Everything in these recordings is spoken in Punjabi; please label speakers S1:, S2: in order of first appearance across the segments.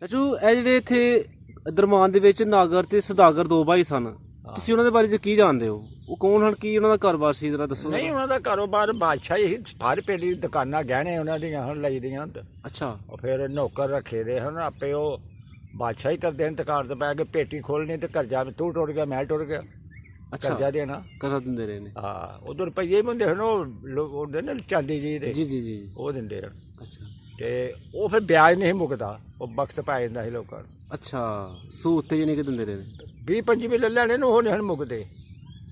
S1: ਚਾਚੂ ਇਹ ਜਿਹੜੇ ਇੱਥੇ ਦਰਮਾਨ ਦੇ ਵਿੱਚ ਨਾਗਰ ਤੇ ਸੁਦਾਗਰ ਦੋ ਭਾਈ ਸਨ, ਤੁਸੀਂ ਉਹਨਾਂ ਦੇ ਬਾਰੇ 'ਚ ਕੀ ਜਾਣਦੇ ਹੋ? ਉਹ ਕੌਣ ਹਨ, ਕੀ ਉਹਨਾਂ ਦਾ ਕਾਰੋਬਾਰ ਸੀ, ਜਰਾ ਦੱਸੋ।
S2: ਨਹੀਂ, ਉਹਨਾਂ ਦਾ ਕਾਰੋਬਾਰ ਬਾਦਸ਼ਾਹੀ ਸੀ। ਹਰ ਪਿੰਡ ਦੀ ਦੁਕਾਨਾਂ ਗਹਿਣੇ ਉਹਨਾਂ ਦੀਆਂ ਹੁਣ ਲਈਦੀਆਂ ਹੁੰਦ।
S1: ਅੱਛਾ।
S2: ਉਹ ਫਿਰ ਨੌਕਰ ਰੱਖੇ ਦੇ ਹਨ ਆਪੇ, ਉਹ ਬਾਦਸ਼ਾਹੀ ਕਰਦੇ ਨੇ। ਦੁਕਾਨ ਤੇ ਪੈ ਕੇ ਪੇਟੀ ਖੋਲਣੀ ਤੇ ਕਰਜ਼ਾ ਤੂੰ ਟੁੱਟ ਗਿਆ ਮੈਂ ਟੁੱਟ ਗਿਆ, ਕਰਜ਼ਾ ਦੇਣਾ
S1: ਕਰਜ਼ਾ ਦਿੰਦੇ ਰਹੇ ਨੇ।
S2: ਹਾਂ, ਉਧਰ ਰੁਪਈਏ ਵੀ ਹੁੰਦੇ ਹਨ, ਉਹ ਹੁੰਦੇ ਨੇ ਚਾਂਦੀ ਜੀ ਦੇ,
S1: ਜੀ ਜੀ ਜੀ,
S2: ਉਹ ਦਿੰਦੇ ਹਨ।
S1: ਅੱਛਾ।
S2: ਤੇ ਉਹ ਫਿਰ ਵਿਆਜ ਨਹੀਂ ਮੁੱਕਦਾ, ਉਹ ਵਕਤ ਪੈ ਜਾਂਦਾ ਸੀ ਲੋਕਾਂ ਨੂੰ।
S1: ਅੱਛਾ, ਸੂਤ ਤੇ ਜਾਨੀ ਕਿ ਦਿੰਦੇ ਰਹੇ ਨੇ।
S2: 20-25 ਲੈ ਲੈਣੇ ਨੂੰ ਉਹ ਨਹੀਂ ਮੁੱਕਦੇ।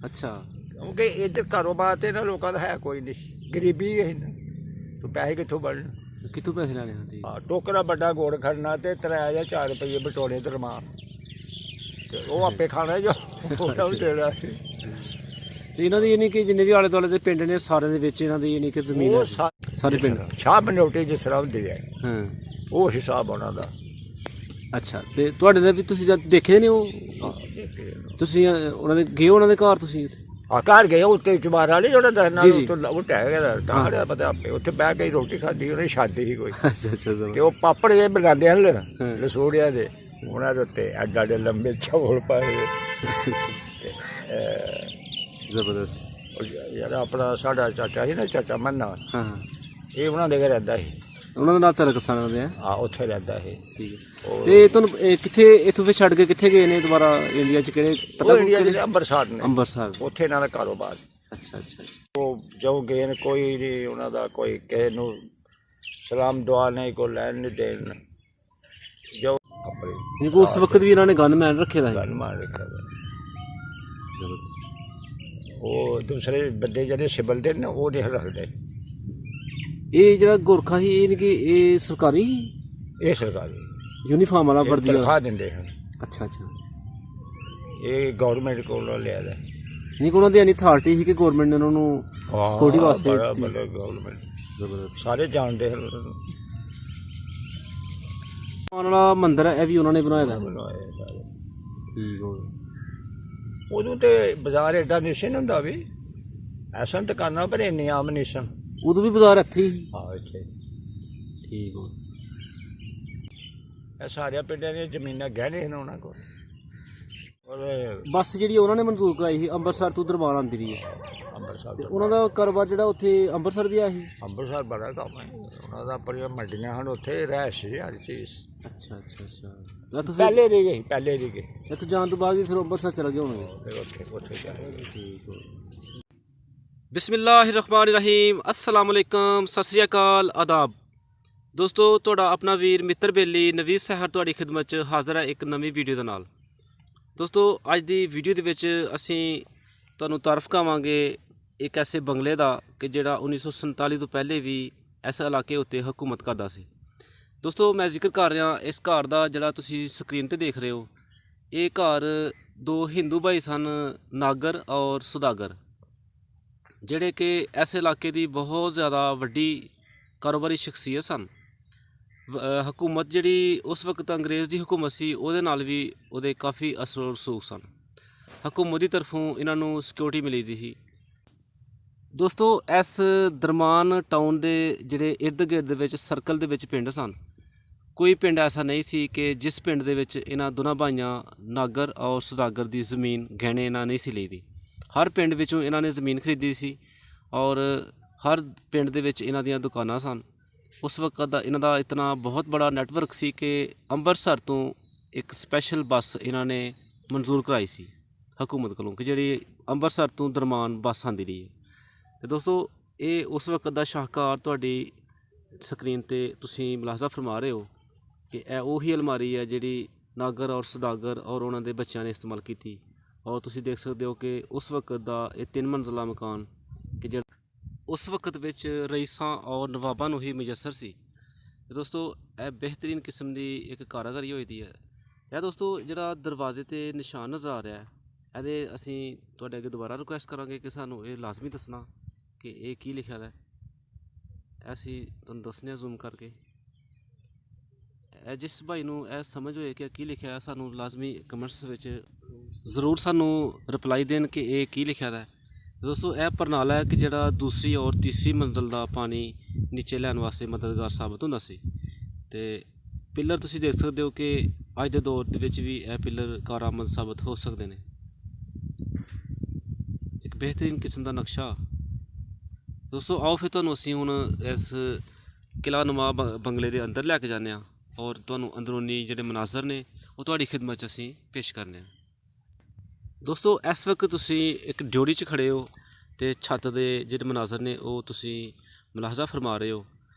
S1: ਅੱਛਾ।
S2: ਕਿਉਂਕਿ ਇੱਧਰ ਕਾਰੋਬਾਰ ਤੇ ਨਾ ਲੋਕਾਂ ਦਾ ਹੈ ਕੋਈ ਨਹੀਂ, ਗਰੀਬੀ ਹੈ ਨਾ, ਤੂੰ ਪੈਸੇ ਕਿੱਥੋਂ ਬਣਨ?
S1: ਕਿੱਥੋਂ ਪੈਸੇ ਲੈਣੇ ਹੁੰਦੇ?
S2: ਹਾਂ, ਟੋਕਰਾ ਵੱਡਾ ਗੋੜ ਖੜਨਾ ਤੇ 3 ਜਾਂ 4 ਰੁਪਏ ਬਟੋਲੇ ਦਰਮਾਨ, ਤੇ ਉਹ ਆਪੇ ਖਾਣਾ ਜੋ ਉਹਨਾਂ ਨੂੰ ਦੇਣਾ।
S1: ਤੇ ਇਹਨਾਂ ਦੀ ਯਾਨੀ ਕਿ ਜਿੰਨੇ ਵੀ ਆਲੇ ਦੁਆਲੇ ਦੇ ਪਿੰਡ ਨੇ ਸਾਰਿਆਂ ਦੇ ਵਿੱਚ ਇਹਨਾਂ ਦੀ ਯਾਨੀ ਕਿ ਜ਼ਮੀਨ
S2: ਉਹ
S1: ਹੈ, ਸਾਰੇ ਪਿੰਡ।
S2: ਸ਼ਾਹ ਬਨੋਟੀ ਜਿਸ ਤਰ੍ਹਾਂ ਹੁੰਦੀ ਹੈ,
S1: ਹਾਂ,
S2: ਉਹ ਹਿਸਾਬ ਉਹਨਾਂ ਦਾ।
S1: ਅੱਛਾ। ਤੇ ਤੁਹਾਡੇ ਦੇ ਵੀ ਤੁਸੀਂ ਜਦ ਦੇਖੇ ਨੇ ਉਹ, ਤੁਸੀਂ ਉਹਨਾਂ ਦੇ ਗਏ ਉਹਨਾਂ ਦੇ ਘਰ ਤੁਸੀਂ?
S2: ਆ ਘਰ ਗਏ ਉੱਤੇ ਚਮਾਰ ਵਾਲੇ ਜਿਹੜਾ ਦਰਨਾ
S1: ਜੀ, ਜੀ।
S2: ਉਹ ਟਹਿ ਗਿਆ ਤਾਂ ਪਤਾ ਆਪੇ ਉੱਥੇ ਬਹਿ ਕੇ ਰੋਟੀ ਖਾਧੀ, ਉਹਨੇ ਸ਼ਾਦੀ ਸੀ ਕੋਈ।
S1: ਅੱਛਾ ਅੱਛਾ।
S2: ਤੇ ਉਹ ਪਾਪੜ ਜੇ ਬਣਾਉਂਦੇ ਹਨ ਰਸੋੜਿਆਂ ਦੇ, ਉਹਨਾਂ ਦੇ ਉੱਤੇ ਐਡਾ ਐਡੇ ਲੰਬੇ ਚੌਲ ਪਾਏ।
S1: ਜ਼ਬਰਦਸਤ।
S2: ਯਾਰ ਆਪਣਾ ਸਾਡਾ ਚਾਚਾ ਸੀ ਨਾ, ਚਾਚਾ ਮੰਨਾ,
S1: ਹਾਂ,
S2: ਇਹ ਉਹਨਾਂ ਦੇ ਘਰ ਰਹਿੰਦਾ ਸੀ।
S1: ਉਹਨਾਂ ਦਾ ਨਾਂ ਤਰਕ ਸਾਨਾ ਦੇ
S2: ਆ ਉੱਥੇ ਰਹਿੰਦਾ ਸੀ।
S1: ਠੀਕ ਹੈ। ਤੇ ਤੁਹਾਨੂੰ ਕਿੱਥੇ ਇੱਥੋਂ ਫਿਰ ਛੱਡ ਕੇ ਕਿੱਥੇ ਗਏ ਨੇ ਦੁਬਾਰਾ ਇੰਡੀਆ 'ਚ? ਕਿਹੜੇ
S2: ਉਹ ਇੰਡੀਆ ਦੇ ਅੰਮ੍ਰਿਤਸਰ ਨੇ,
S1: ਅੰਮ੍ਰਿਤਸਰ।
S2: ਉੱਥੇ ਇਹਨਾਂ ਦਾ ਕਾਰੋਬਾਰ।
S1: ਅੱਛਾ ਅੱਛਾ।
S2: ਉਹ ਜੋ ਗਏ ਨੇ ਕੋਈ ਨਹੀਂ ਉਹਨਾਂ ਦਾ, ਕੋਈ ਕਿਸੇ ਨੂੰ ਸਲਾਮ ਦੁਆ ਨਹੀਂ, ਕੋਈ ਲੈਣ ਨਹੀਂ ਦੇਣ, ਜੋ ਆਪਣੀ
S1: ਉਸ ਵਕਤ ਵੀ ਇਹਨਾਂ ਨੇ ਗਨਮੈਨ ਰੱਖੇ ਦਾ
S2: ਗੱਲ ਮਾਰ ਰੱਖਿਆ। ਉਹ ਦੂਸਰੇ ਬੰਦੇ ਜਿਹੜੇ ਸਿਵਲ ਦੇ ਨੇ ਉਹ ਨਹੀਂ ਰੱਖਦੇ।
S1: ਇਹ ਜਿਹੜਾ ਗੋਰਖਾ ਸੀ ਇਹ ਕਿ ਇਹ ਸਰਕਾਰੀ
S2: ਇਹ ਸਰਕਾਰੀ
S1: ਯੂਨੀਫਾਰਮ ਵਾਲਾ ਵਰਦੀ
S2: ਤਨਖਾਹ ਦਿੰਦੇ ਹਨ।
S1: ਅੱਛਾ ਅੱਛਾ।
S2: ਇਹ ਗਵਰਨਮੈਂਟ ਕੋਲੋਂ ਲਿਆ ਦਾ
S1: ਨਹੀਂ, ਉਹਨਾਂ ਦੀ ਐਨੀ ਅਥਾਰਟੀ ਸੀ ਕਿ ਗਵਰਨਮੈਂਟ ਨੇ ਉਹਨਾਂ ਨੂੰ ਸਿਕਿਉਰਿਟੀ ਵਾਸਤੇ।
S2: ਗਵਰਨਮੈਂਟ
S1: ਜ਼ਬਰਦਸਤ।
S2: ਸਾਰੇ ਜਾਣਦੇ ਹਨ ਉਹਨਾਂ ਨੂੰ।
S1: ਆਉਣ ਵਾਲਾ ਮੰਦਿਰ ਹੈ ਇਹ ਵੀ ਉਹਨਾਂ ਨੇ ਬਣਾਇਆ ਦਾ।
S2: ਠੀਕ ਹੋ ਉਦੋਂ ਤੇ ਬਾਜ਼ਾਰ ਐਡਾ ਨਿਸ਼ਨ ਹੁੰਦਾ ਵੀ, ਐਸਾ ਦੁਕਾਨਾਂ ਪਰ ਇੰਨੀ ਆਮ ਨਿਸ਼ਨ।
S1: ਉਦੋਂ ਵੀ ਬਾਜ਼ਾਰ ਇੱਥੇ ਹੀ?
S2: ਹਾਂ, ਇੱਥੇ।
S1: ਠੀਕ ਹੋ।
S2: ਇਹ ਸਾਰਿਆਂ ਪਿੰਡਾਂ ਦੀਆਂ ਜ਼ਮੀਨਾਂ ਗਹਿਣੇ ਹਨ ਉਹਨਾਂ ਕੋਲ। ਔਰ
S1: ਬੱਸ ਜਿਹੜੀ ਉਹਨਾਂ ਨੇ ਮਨਜ਼ੂਰ ਕਰਾਈ ਸੀ ਅੰਮ੍ਰਿਤਸਰ ਤੋਂ ਦਰਬਾਰ ਆਉਂਦੀ ਰਹੀ ਹੈ।
S2: ਅੰਮ੍ਰਿਤਸਰ
S1: ਤੇ ਉਹਨਾਂ ਦਾ ਕਾਰੋਬਾਰ ਜਿਹੜਾ ਉੱਥੇ ਅੰਮ੍ਰਿਤਸਰ ਵੀ ਆ ਸੀ?
S2: ਅੰਮ੍ਰਿਤਸਰ ਬੜਾ ਕੰਮ ਹੈ ਉਹਨਾਂ ਦਾ, ਪਰ ਮੰਡੀਆਂ ਹਨ ਉੱਥੇ, ਰਹਿਸ਼ ਸੀ ਹਰ ਚੀਜ਼।
S1: ਅੱਛਾ ਅੱਛਾ ਅੱਛਾ।
S2: ਪਹਿਲੇ ਦੀ ਗਈ, ਪਹਿਲੇ ਦੀ ਗਈ।
S1: ਇੱਥੇ ਜਾਣ ਤੋਂ ਬਾਅਦ ਵੀ ਫਿਰ ਅੰਮ੍ਰਿਤਸਰ ਚਲੇ ਗਏ ਹੋਣਗੇ?
S2: ਫਿਰ ਉੱਥੇ ਜਾਏ।
S1: ਠੀਕ ਹੋ। ਬਿਸਮਿਲ੍ਲਾਹਿਰਰਹਿਮਾਨਿਰਰਹੀਮ। अस्सलाम वालेकुम, सत श्री अकाल, आदाब ਦੋਸਤੋ। ਤੁਹਾਡਾ ਆਪਣਾ ਵੀਰ ਮਿੱਤਰ ਬੇਲੀ ਨਵੀਦ ਸਹਿਰ ਤੁਹਾਡੀ ਖਿਦਮਤ 'ਚ ਹਾਜ਼ਰ ਹੈ ਇੱਕ ਨਵੀਂ ਵੀਡੀਓ ਦੇ ਨਾਲ। ਦੋਸਤੋ, ਅੱਜ ਦੀ ਵੀਡੀਓ ਦੇ ਵਿੱਚ ਅਸੀਂ ਤੁਹਾਨੂੰ ਤਾਰਫ ਕਰਾਵਾਂਗੇ ਇੱਕ ਐਸੇ ਬੰਗਲੇ ਦਾ ਕਿ ਜਿਹੜਾ 1947 ਤੋਂ ਪਹਿਲੇ ਵੀ ਇਸ ਇਲਾਕੇ ਉੱਤੇ ਹਕੂਮਤ ਕਰਦਾ ਸੀ। ਦੋਸਤੋ, ਮੈਂ ਜ਼ਿਕਰ ਕਰ ਰਿਹਾ ਇਸ ਘਰ ਦਾ ਜਿਹੜਾ ਤੁਸੀਂ ਸਕਰੀਨ ਤੇ ਦੇਖ ਰਹੇ ਹੋ। ਇਹ ਘਰ ਦੋ ਹਿੰਦੂ ਭਾਈ ਸਨ, ਨਾਗਰ ਔਰ ਸੁਦਾਗਰ, ਜਿਹੜੇ ਕਿ ਇਸ ਇਲਾਕੇ ਦੀ ਬਹੁਤ ਜ਼ਿਆਦਾ ਵੱਡੀ ਕਾਰੋਬਾਰੀ ਸ਼ਖਸੀਅਤ ਸਨ। ਹਕੂਮਤ ਜਿਹੜੀ ਉਸ ਵਕਤ ਅੰਗਰੇਜ਼ ਦੀ ਹਕੂਮਤ ਸੀ ਉਹਦੇ ਨਾਲ ਵੀ ਉਹਦੇ ਕਾਫੀ ਅਸਰ ਰਸੂਖ ਸਨ। ਹਕੂਮਤ ਦੀ ਤਰਫੋਂ ਇਹਨਾਂ ਨੂੰ ਸਿਕਿਉਰਿਟੀ ਮਿਲੀ ਦੀ ਸੀ। ਦੋਸਤੋ, ਇਸ ਦਰਮਾਨ ਟਾਊਨ ਦੇ ਜਿਹੜੇ ਇਰਦ ਗਿਰਦ ਦੇ ਵਿੱਚ ਸਰਕਲ ਦੇ ਵਿੱਚ ਪਿੰਡ ਸਨ। ਕੋਈ ਪਿੰਡ ਐਸਾ ਨਹੀਂ ਸੀ ਕਿ ਜਿਸ ਪਿੰਡ ਦੇ ਵਿੱਚ ਇਹਨਾਂ ਦੋਨਾਂ ਭਾਈਆਂ ਨਾਗਰ ਔਰ ਸੁਦਾਗਰ ਦੀ ਜ਼ਮੀਨ ਗਹਿਣੇ ਇਹਨਾਂ ਨਹੀਂ ਸੀ ਲਈ ਦੀ। ਹਰ ਪਿੰਡ ਵਿੱਚੋਂ ਇਹਨਾਂ ਨੇ ਜ਼ਮੀਨ ਖਰੀਦੀ ਸੀ ਔਰ ਹਰ ਪਿੰਡ ਦੇ ਵਿੱਚ ਇਹਨਾਂ ਦੀਆਂ ਦੁਕਾਨਾਂ ਸਨ। ਉਸ ਵਕਤ ਦਾ ਇਹਨਾਂ ਦਾ ਇਤਨਾ ਬਹੁਤ ਬੜਾ ਨੈਟਵਰਕ ਸੀ ਕਿ ਅੰਮ੍ਰਿਤਸਰ ਤੋਂ ਇੱਕ ਸਪੈਸ਼ਲ ਬੱਸ ਇਹਨਾਂ ਨੇ ਮਨਜ਼ੂਰ ਕਰਾਈ ਸੀ ਹਕੂਮਤ ਕੋਲੋਂ, ਕਿ ਜਿਹੜੀ ਅੰਮ੍ਰਿਤਸਰ ਤੋਂ ਦਰਮਾਨ ਬੱਸ ਆਉਂਦੀ ਰਹੀ ਹੈ। ਅਤੇ ਦੋਸਤੋ, ਇਹ ਉਸ ਵਕਤ ਦਾ ਸ਼ਾਹਕਾਰ ਤੁਹਾਡੀ ਸਕਰੀਨ 'ਤੇ ਤੁਸੀਂ ਮੁਲਾਜ਼ਾ ਫਰਮਾ ਰਹੇ ਹੋ ਕਿ ਇਹ ਉਹੀ ਅਲਮਾਰੀ ਹੈ ਜਿਹੜੀ ਨਾਗਰ ਔਰ ਸੁਦਾਗਰ ਔਰ ਉਹਨਾਂ ਦੇ ਬੱਚਿਆਂ ਨੇ ਇਸਤੇਮਾਲ ਕੀਤੀ। ਔਰ ਤੁਸੀਂ ਦੇਖ ਸਕਦੇ ਹੋ ਕਿ ਉਸ ਵਕਤ ਦਾ ਇਹ 3 ਮੰਜ਼ਿਲਾ ਮਕਾਨ ਕਿ ਜਿਹੜਾ ਉਸ ਵਕਤ ਵਿੱਚ ਰਈਸਾਂ ਔਰ ਨਵਾਬਾਂ ਨੂੰ ਹੀ ਮੁਯੱਸਰ ਸੀ। ਦੋਸਤੋ, ਇਹ ਬਿਹਤਰੀਨ ਕਿਸਮ ਦੀ ਇੱਕ ਕਾਰਾਗਰੀ ਹੋਈ ਦੀ ਹੈ। ਇਹ ਦੋਸਤੋ, ਜਿਹੜਾ ਦਰਵਾਜ਼ੇ 'ਤੇ ਨਿਸ਼ਾਨ ਨਜ਼ਰ ਆ ਰਿਹਾ ਹੈ, ਇਹਦੇ ਅਸੀਂ ਤੁਹਾਡੇ ਅੱਗੇ ਦੁਬਾਰਾ ਰਿਕੁਐਸਟ ਕਰਾਂਗੇ ਕਿ ਸਾਨੂੰ ਇਹ ਲਾਜ਼ਮੀ ਦੱਸਣਾ ਕਿ ਇਹ ਕੀ ਲਿਖਿਆ ਹੈ। ਅਸੀਂ ਤੁਹਾਨੂੰ ਦੱਸਦੇ ਹਾਂ ਜ਼ੂਮ ਕਰਕੇ। ਇਹ ਜਿਸ ਭਾਈ ਨੂੰ ਇਹ ਸਮਝ ਹੋਏ ਕਿ ਕੀ ਲਿਖਿਆ ਹੈ, ਸਾਨੂੰ ਲਾਜ਼ਮੀ ਕਮੈਂਟਸ ਵਿੱਚ ਜ਼ਰੂਰ ਸਾਨੂੰ ਰਿਪਲਾਈ ਦੇਣ ਕਿ ਇਹ ਕੀ ਲਿਖਿਆ ਹੈ। ਦੋਸਤੋ, ਇਹ ਪ੍ਰਣਾਲਾ ਹੈ ਕਿ ਜਿਹੜਾ ਦੂਸਰੀ ਔਰ ਤੀਸਰੀ ਮੰਜ਼ਿਲ ਦਾ ਪਾਣੀ ਨੀਚੇ ਲੈਣ ਵਾਸਤੇ ਮਦਦਗਾਰ ਸਾਬਤ ਹੁੰਦਾ ਸੀ। ਅਤੇ ਪਿੱਲਰ ਤੁਸੀਂ ਦੇਖ ਸਕਦੇ ਹੋ ਕਿ ਅੱਜ ਦੇ ਦੌਰ ਦੇ ਵਿੱਚ ਵੀ ਇਹ ਪਿੱਲਰ ਕਾਰਾਮਦ ਸਾਬਤ ਹੋ ਸਕਦੇ ਨੇ। ਇੱਕ ਬਿਹਤਰੀਨ ਕਿਸਮ ਦਾ ਨਕਸ਼ਾ। ਦੋਸਤੋ ਆਓ ਫਿਰ ਤੁਹਾਨੂੰ ਅਸੀਂ ਹੁਣ ਇਸ ਕਿਲ੍ਹਾ ਨੁਮਾ ਬੰਗਲੇ ਦੇ ਅੰਦਰ ਲੈ ਕੇ ਜਾਂਦੇ ਹਾਂ ਔਰ ਤੁਹਾਨੂੰ ਅੰਦਰੂਨੀ ਜਿਹੜੇ ਮਨਾਜ਼ਰ ਨੇ ਉਹ ਤੁਹਾਡੀ ਖਿਦਮਤ 'ਚ ਅਸੀਂ ਪੇਸ਼ ਕਰਨੇ ਹਾਂ। ਦੋਸਤੋ ਇਸ ਵਕਤ ਤੁਸੀਂ ਇੱਕ ਡਿਓੜੀ 'ਚ ਖੜ੍ਹੇ ਹੋ ਅਤੇ ਛੱਤ ਦੇ ਜਿਹੜੇ ਮਨਾਜ਼ਰ ਨੇ ਉਹ ਤੁਸੀਂ ਮੁਲਾਹਜ਼ਾ ਫਰਮਾ ਰਹੇ ਹੋ।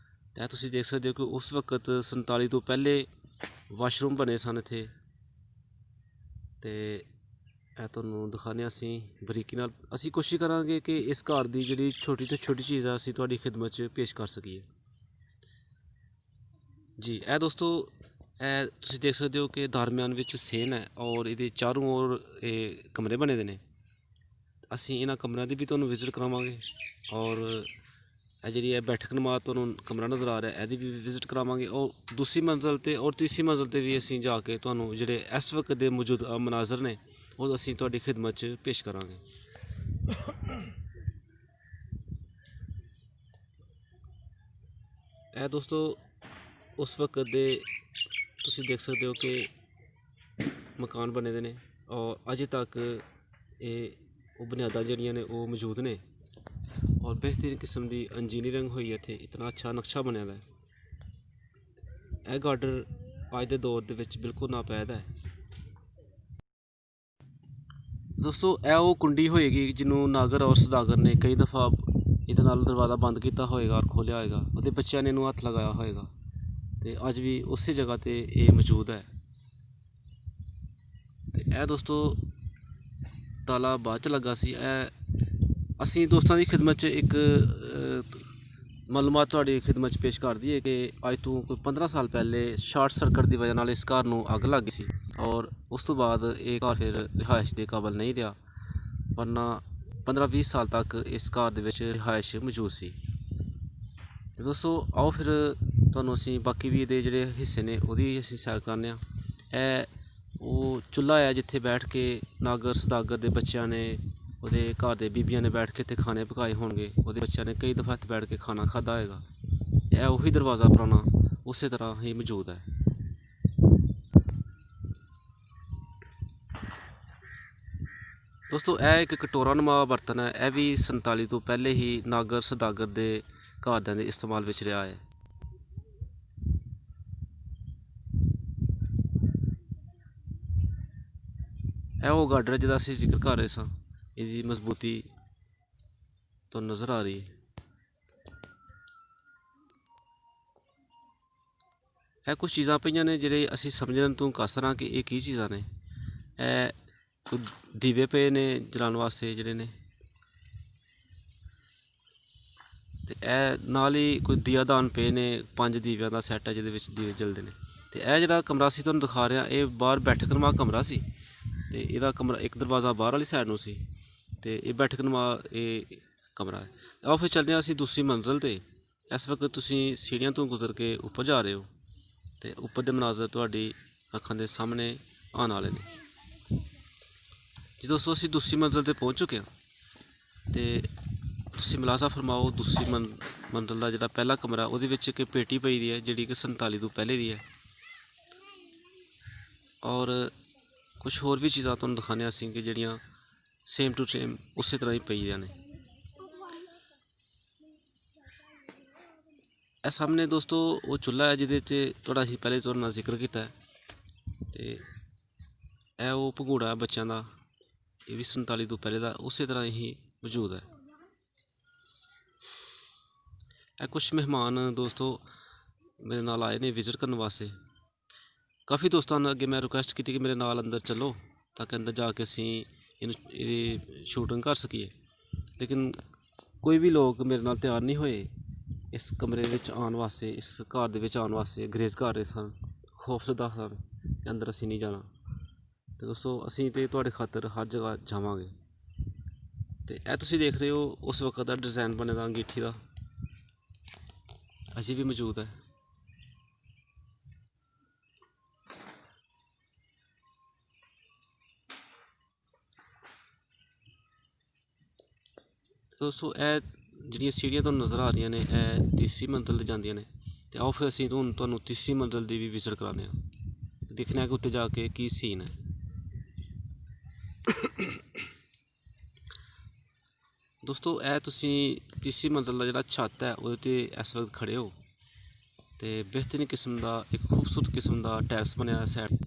S1: ਅਤੇ ਤੁਸੀਂ ਦੇਖ ਸਕਦੇ ਹੋ ਕਿ ਉਸ ਵਕਤ 47 ਤੋਂ ਪਹਿਲੇ ਵਾਸ਼ਰੂਮ ਬਣੇ ਸਨ ਇੱਥੇ। ਅਤੇ ਇਹ ਤੁਹਾਨੂੰ ਦਿਖਾਉਂਦੇ ਹਾਂ ਅਸੀਂ ਬਰੀਕੀ ਨਾਲ। ਅਸੀਂ ਕੋਸ਼ਿਸ਼ ਕਰਾਂਗੇ ਕਿ ਇਸ ਘਰ ਦੀ ਜਿਹੜੀ ਛੋਟੀ ਤੋਂ ਛੋਟੀ ਚੀਜ਼ ਆ ਅਸੀਂ ਤੁਹਾਡੀ ਖਿਦਮਤ 'ਚ ਪੇਸ਼ ਕਰ ਸਕੀਏ ਜੀ। ਇਹ ਦੋਸਤੋ ਇਹ ਤੁਸੀਂ ਦੇਖ ਸਕਦੇ ਹੋ ਕਿ ਦਰਮਿਆਨ ਵਿੱਚ ਸੇਨ ਹੈ ਔਰ ਇਹਦੇ ਚਾਰੋਂ ਔਰ ਇਹ ਕਮਰੇ ਬਣੇ ਦੇ ਨੇ। ਅਸੀਂ ਇਹਨਾਂ ਕਮਰਿਆਂ ਦੀ ਵੀ ਤੁਹਾਨੂੰ ਵਿਜ਼ਿਟ ਕਰਾਵਾਂਗੇ ਔਰ ਇਹ ਜਿਹੜੀ ਇਹ ਬੈਠਕ ਨੁਮਾ ਤੁਹਾਨੂੰ ਕਮਰਾ ਨਜ਼ਰ ਆ ਰਿਹਾ ਇਹਦੀ ਵੀ ਵਿਜ਼ਿਟ ਕਰਾਵਾਂਗੇ ਔਰ ਦੂਸਰੀ ਮੰਜ਼ਿਲ 'ਤੇ ਔਰ ਤੀਸਰੀ ਮੰਜ਼ਿਲ 'ਤੇ ਵੀ ਅਸੀਂ ਜਾ ਕੇ ਤੁਹਾਨੂੰ ਜਿਹੜੇ ਇਸ ਵਕਤ ਦੇ ਮੌਜੂਦਾ ਮਨਾਜ਼ਰ ਨੇ ਉਹ ਅਸੀਂ ਤੁਹਾਡੀ ਖਿਦਮਤ 'ਚ ਪੇਸ਼ ਕਰਾਂਗੇ। ਇਹ ਦੋਸਤੋ ਉਸ ਵਕਤ ਦੇ ਤੁਸੀਂ ਦੇਖ ਸਕਦੇ ਹੋ ਕਿ ਮਕਾਨ ਬਣੇ ਦੇ ਨੇ ਔਰ ਅਜੇ ਤੱਕ ਇਹ ਉਹ ਬੁਨਿਆਦਾਂ ਜਿਹੜੀਆਂ ਨੇ ਉਹ ਮੌਜੂਦ ਨੇ ਔਰ ਬਿਹਤਰੀਨ ਕਿਸਮ ਦੀ ਇੰਜੀਨੀਅਰਿੰਗ ਹੋਈ ਹੈ ਇੱਥੇ। ਇਤਨਾ ਅੱਛਾ ਨਕਸ਼ਾ ਬਣਿਆ ਦਾ ਹੈ। ਇਹ ਗਾਰਡਨ ਅੱਜ ਦੇ ਦੌਰ ਦੇ ਵਿੱਚ ਬਿਲਕੁਲ ਨਾਪੈਦ ਹੈ। ਦੋਸਤੋ ਇਹ ਉਹ ਕੁੰਡੀ ਹੋਏਗੀ ਜਿਹਨੂੰ ਨਾਗਰ ਔਰ ਸੁਦਾਗਰ ਨੇ ਕਈ ਦਫਾ ਇਹਦੇ ਨਾਲ ਦਰਵਾਜ਼ਾ ਬੰਦ ਕੀਤਾ ਹੋਏਗਾ ਔਰ ਖੋਲ੍ਹਿਆ ਹੋਏਗਾ। ਉਹਦੇ ਬੱਚਿਆਂ ਨੇ ਇਹਨੂੰ ਹੱਥ ਲਗਾਇਆ ਹੋਏਗਾ ਅਤੇ ਅੱਜ ਵੀ ਉਸੇ ਜਗ੍ਹਾ 'ਤੇ ਇਹ ਮੌਜੂਦ ਹੈ। ਅਤੇ ਇਹ ਦੋਸਤੋ ਤਾਲਾ ਬਾਅਦ 'ਚ ਲੱਗਾ ਸੀ। ਇਹ ਅਸੀਂ ਦੋਸਤਾਂ ਦੀ ਖਿਦਮਤ 'ਚ ਇੱਕ ਮਾਲੂਮਾਤ ਤੁਹਾਡੀ ਖਿਦਮਤ 'ਚ ਪੇਸ਼ ਕਰ ਦਈਏ ਕਿ ਅੱਜ ਤੋਂ ਕੋਈ 15 ਸਾਲ ਪਹਿਲੇ ਸ਼ਾਰਟ ਸਰਕਟ ਦੀ ਵਜ੍ਹਾ ਨਾਲ ਇਸ ਘਰ ਨੂੰ ਅੱਗ ਲੱਗ ਗਈ ਸੀ ਔਰ ਉਸ ਤੋਂ ਬਾਅਦ ਇਹ ਘਰ ਫਿਰ ਰਿਹਾਇਸ਼ ਦੇ ਕਾਬਲ ਨਹੀਂ ਰਿਹਾ, ਵਰਨਾ 15-20 ਸਾਲ ਤੱਕ ਇਸ ਘਰ ਦੇ ਵਿੱਚ ਰਿਹਾਇਸ਼ ਮੌਜੂਦ ਸੀ। ਦੋਸਤੋ ਆਓ ਫਿਰ ਤੁਹਾਨੂੰ ਅਸੀਂ ਬਾਕੀ ਵੀ ਇਹਦੇ ਜਿਹੜੇ ਹਿੱਸੇ ਨੇ ਉਹਦੀ ਅਸੀਂ ਸੈਰ ਕਰਾਉਂਦੇ ਹਾਂ। ਇਹ ਉਹ ਚੁੱਲ੍ਹਾ ਹੈ ਜਿੱਥੇ ਬੈਠ ਕੇ ਨਾਗਰ ਸੁਦਾਗਰ ਦੇ ਬੱਚਿਆਂ ਨੇ ਉਹਦੇ ਘਰ ਦੇ ਬੀਬੀਆਂ ਨੇ ਬੈਠ ਕੇ ਇੱਥੇ ਖਾਣੇ ਪਕਾਏ ਹੋਣਗੇ। ਉਹਦੇ ਬੱਚਿਆਂ ਨੇ ਕਈ ਦਫਾ ਇੱਥੇ ਬੈਠ ਕੇ ਖਾਣਾ ਖਾਧਾ ਹੋਏਗਾ। ਇਹ ਉਹੀ ਦਰਵਾਜ਼ਾ ਪੁਰਾਣਾ ਉਸੇ ਤਰ੍ਹਾਂ ਹੀ ਮੌਜੂਦ ਹੈ। ਦੋਸਤੋ ਇਹ ਇੱਕ ਕਟੋਰਾ ਨੁਮਾ ਬਰਤਨ ਹੈ। ਇਹ ਵੀ 47 ਤੋਂ ਪਹਿਲੇ ਹੀ ਨਾਗਰ ਸੁਦਾਗਰ ਦੇ ਘਰਦਿਆਂ ਦੇ ਇਸਤੇਮਾਲ ਵਿੱਚ ਰਿਹਾ ਹੈ। ਇਹ ਉਹ ਗਾਰਡਰ ਜਿਹਦਾ ਅਸੀਂ ਜ਼ਿਕਰ ਕਰ ਰਹੇ ਸਾਂ, ਇਹਦੀ ਮਜ਼ਬੂਤੀ ਤੁਹਾਨੂੰ ਨਜ਼ਰ ਆ ਰਹੀ ਹੈ। ਇਹ ਕੁਝ ਚੀਜ਼ਾਂ ਪਈਆਂ ਨੇ ਜਿਹੜੇ ਅਸੀਂ ਸਮਝਣ ਤੋਂ ਕਸਰ ਹਾਂ ਕਿ ਇਹ ਕੀ ਚੀਜ਼ਾਂ ਨੇ। ਇਹ ਕੋਈ ਦੀਵੇ ਪਏ ਨੇ ਜਲਾਉਣ ਵਾਸਤੇ ਜਿਹੜੇ ਨੇ, ਅਤੇ ਇਹ ਨਾਲ ਹੀ ਕੋਈ ਦੀਆਦਾਨ ਪਏ ਨੇ। 5 ਦੀਵਿਆਂ ਦਾ ਸੈੱਟ ਹੈ ਜਿਹਦੇ ਵਿੱਚ ਦੀਵੇ ਜਲਦੇ ਨੇ। ਅਤੇ ਇਹ ਜਿਹੜਾ ਕਮਰਾ ਸੀ ਤੁਹਾਨੂੰ ਦਿਖਾ ਰਿਹਾ, ਇਹ ਬਾਹਰ ਬੈਠਕ ਨੁਮਾ ਕਮਰਾ ਸੀ ਅਤੇ ਇਹਦਾ ਕਮਰਾ ਇੱਕ ਦਰਵਾਜ਼ਾ ਬਾਹਰ ਵਾਲੀ ਸਾਈਡ ਨੂੰ ਸੀ ਅਤੇ ਇਹ ਬੈਠਕ ਨੁਮਾ ਇਹ ਕਮਰਾ ਹੈ। ਆਓ ਫਿਰ ਚੱਲਦੇ ਹਾਂ ਅਸੀਂ ਦੂਸਰੀ ਮੰਜ਼ਿਲ 'ਤੇ। ਇਸ ਵਕਤ ਤੁਸੀਂ ਸੀੜੀਆਂ ਤੋਂ ਗੁਜ਼ਰ ਕੇ ਉੱਪਰ ਜਾ ਰਹੇ ਹੋ ਅਤੇ ਉੱਪਰ ਦੇ ਮਨਾਜ਼ਰ ਤੁਹਾਡੀ ਅੱਖਾਂ ਦੇ ਸਾਹਮਣੇ ਆਉਣ ਵਾਲੇ ਨੇ ਜੀ। ਦੋਸਤੋ ਅਸੀਂ ਦੂਸਰੀ ਮੰਜ਼ਿਲ 'ਤੇ ਪਹੁੰਚ ਚੁੱਕੇ ਹਾਂ ਅਤੇ ਤੁਸੀਂ ਮੁਲਾਜ਼ਾ ਫਰਮਾਓ ਦੂਸਰੀ ਮੰਜ਼ਿਲ ਦਾ ਜਿਹੜਾ ਪਹਿਲਾ ਕਮਰਾ ਉਹਦੇ ਵਿੱਚ ਇੱਕ ਪੇਟੀ ਪਈ ਦੀ ਹੈ ਜਿਹੜੀ ਕਿ 47 ਤੋਂ ਪਹਿਲੇ ਦੀ ਹੈ ਔਰ ਕੁਝ ਹੋਰ ਵੀ ਚੀਜ਼ਾਂ ਤੁਹਾਨੂੰ ਦਿਖਾਉਂਦੇ ਹਾਂ ਅਸੀਂ ਕਿ ਜਿਹੜੀਆਂ ਸੇਮ ਟੂ ਸੇਮ ਉਸੇ ਤਰ੍ਹਾਂ ਹੀ ਪਈਆਂ ਨੇ। ਇਹ ਸਾਹਮਣੇ ਦੋਸਤੋ ਉਹ ਚੁੱਲ੍ਹਾ ਹੈ ਜਿਹਦੇ 'ਚ ਤੁਹਾਡਾ ਅਸੀਂ ਪਹਿਲੇ ਤੁਹਾਡੇ ਨਾਲ ਜ਼ਿਕਰ ਕੀਤਾ ਹੈ ਅਤੇ ਇਹ ਉਹ ਭਗੌੜਾ ਬੱਚਿਆਂ ਦਾ, ਇਹ ਵੀ 47 ਤੋਂ ਪਹਿਲੇ ਦਾ ਉਸੇ ਤਰ੍ਹਾਂ ਹੀ ਮੌਜੂਦ ਹੈ। ਇਹ ਕੁਛ ਮਹਿਮਾਨ ਦੋਸਤੋ ਮੇਰੇ ਨਾਲ ਆਏ ਨੇ ਵਿਜ਼ਿਟ ਕਰਨ ਵਾਸਤੇ। ਕਾਫੀ ਦੋਸਤਾਂ ਨੂੰ ਅੱਗੇ ਮੈਂ ਰਿਕੁਐਸਟ ਕੀਤੀ ਕਿ ਮੇਰੇ ਨਾਲ ਅੰਦਰ ਚੱਲੋ ਤਾਂ ਕਿ ਅੰਦਰ ਜਾ ਕੇ ਅਸੀਂ ਇਹਦੀ ਸ਼ੂਟਿੰਗ ਕਰ ਸਕੀਏ, ਲੇਕਿਨ ਕੋਈ ਵੀ ਲੋਕ ਮੇਰੇ ਨਾਲ ਤਿਆਰ ਨਹੀਂ ਹੋਏ ਇਸ ਕਮਰੇ ਵਿੱਚ ਆਉਣ ਵਾਸਤੇ, ਇਸ ਘਰ ਦੇ ਵਿੱਚ ਆਉਣ ਵਾਸਤੇ। ਗਰੇਜ਼ ਕਰ ਰਹੇ ਸਨ, ਖੌਫਜ਼ਦਾ ਸਨ ਕਿ ਅੰਦਰ ਅਸੀਂ ਨਹੀਂ ਜਾਣਾ। ਅਤੇ ਦੋਸਤੋ ਅਸੀਂ ਤਾਂ ਤੁਹਾਡੇ ਖਾਤਰ ਹਰ ਜਗ੍ਹਾ ਜਾਵਾਂਗੇ। ਅਤੇ ਇਹ ਤੁਸੀਂ ਦੇਖ ਰਹੇ ਹੋ ਉਸ ਵਕਤ ਦਾ ਡਿਜ਼ਾਇਨ ਬਣੇ ਦਾ ਅੰਗੀਠੀ ਦਾ ਅਜੇ ਵੀ ਮੌਜੂਦ ਹੈ। ਦੋਸਤੋ ਇਹ ਜਿਹੜੀਆਂ ਸੀੜੀਆਂ ਤੁਹਾਨੂੰ ਨਜ਼ਰ ਆ ਰਹੀਆਂ ਨੇ ਇਹ ਤੀਸਰੀ ਮੰਜ਼ਿਲ 'ਤੇ ਜਾਂਦੀਆਂ ਨੇ ਤੇ ਆਓ ਫਿਰ ਅਸੀਂ ਹੁਣ ਤੁਹਾਨੂੰ ਤੀਸਰੀ ਮੰਜ਼ਿਲ ਦੀ ਵੀ ਵਿਜ਼ਿਟ ਕਰਾਉਂਦੇ ਹਾਂ, ਦੇਖਣਾ ਕਿ ਉੱਤੇ ਜਾ ਕੇ ਕੀ ਸੀਨ ਹੈ। ਦੋਸਤੋ ਇਹ ਤੁਸੀਂ ਤੀਸਰੀ ਮੰਜ਼ਿਲ ਦਾ ਜਿਹੜਾ ਛੱਤ ਹੈ ਉਹਦੇ 'ਤੇ ਇਸ ਵਕਤ ਖੜੇ ਹੋ ਤੇ ਬਿਹਤਰੀਨ ਕਿਸਮ ਦਾ ਇੱਕ ਖੂਬਸੂਰਤ ਕਿਸਮ ਦਾ ਟੈਰਸ ਬਣਿਆ ਸਾਈਡ,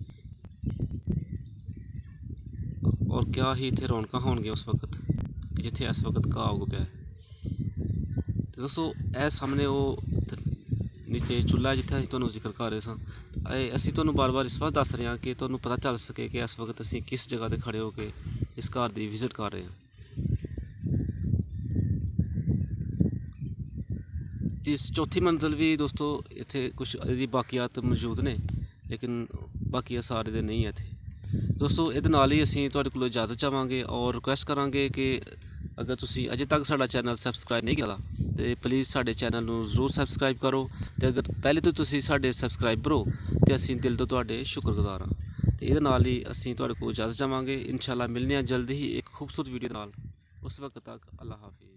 S1: ਔਰ ਕਿਆ ਹੀ ਇੱਥੇ ਰੌਣਕਾਂ ਹੋਣਗੀਆਂ ਉਸ ਵਕਤ ਕਿ ਜਿੱਥੇ ਇਸ ਵਕਤ ਘਾਹ ਉੱਗ ਪਿਆ ਹੈ। ਤੇ ਦੋਸਤੋ ਇਹ ਸਾਹਮਣੇ ਉਹ ਨੀਚੇ ਚੁੱਲ੍ਹਾ ਜਿੱਥੇ ਅਸੀਂ ਤੁਹਾਨੂੰ ਜ਼ਿਕਰ ਕਰ ਰਹੇ ਸਾਂ। ਅਸੀਂ ਤੁਹਾਨੂੰ ਬਾਰ-ਬਾਰ ਇਸ ਵਾਰ ਦੱਸ ਰਹੇ ਹਾਂ ਕਿ ਤੁਹਾਨੂੰ ਪਤਾ ਚੱਲ ਸਕੇ ਕਿ ਇਸ ਵਕਤ ਅਸੀਂ ਕਿਸ ਜਗ੍ਹਾ 'ਤੇ ਖੜੇ ਹੋ ਕੇ ਇਸ ਘਰ ਦੀ ਵਿਜ਼ਿਟ ਕਰ ਰਹੇ ਹਾਂ। ਚੌਥੀ ਮੰਜ਼ਿਲ ਵੀ ਦੋਸਤੋ ਇੱਥੇ ਕੁਛ ਇਹਦੀ ਬਾਕੀਆਤ ਮੌਜੂਦ ਨੇ, ਲੇਕਿਨ ਬਾਕੀ ਸਾਰੇ ਦੇ ਨਹੀਂ ਹੈ ਇੱਥੇ। ਦੋਸਤੋ ਇਹਦੇ ਨਾਲ ਹੀ ਅਸੀਂ ਤੁਹਾਡੇ ਕੋਲੋਂ ਇਜਾਜ਼ਤ ਚਾਹਾਂਗੇ ਔਰ ਰਿਕੁਐਸਟ ਕਰਾਂਗੇ ਕਿ ਅਗਰ ਤੁਸੀਂ ਅਜੇ ਤੱਕ ਸਾਡਾ ਚੈਨਲ ਸਬਸਕ੍ਰਾਈਬ ਨਹੀਂ ਕੀਤਾ ਤੇ ਪਲੀਜ਼ ਸਾਡੇ ਚੈਨਲ ਨੂੰ ਜ਼ਰੂਰ ਸਬਸਕ੍ਰਾਈਬ ਕਰੋ। ਤੇ ਅਗਰ ਪਹਿਲੇ ਤੋਂ ਤੁਸੀਂ ਸਾਡੇ ਸਬਸਕ੍ਰਾਈਬਰ ਹੋ ਤੇ ਅਸੀਂ ਦਿਲ ਤੋਂ ਤੁਹਾਡੇ ਸ਼ੁਕਰਗੁਜ਼ਾਰ ਹਾਂ। ਤੇ ਇਹਦੇ ਨਾਲ ਹੀ ਅਸੀਂ ਤੁਹਾਡੇ ਕੋਲ ਇਜਾਜ਼ਤ ਚਾਹਾਂਗੇ। ਇਨਸ਼ਾਅੱਲਾ ਮਿਲਦੇ ਹਾਂ ਜਲਦੀ ਹੀ ਇੱਕ ਖੂਬਸੂਰਤ ਵੀਡੀਓ ਨਾਲ। ਉਸ ਵਕਤ ਤੱਕ ਅੱਲਾ ਹਾਫਿਜ਼।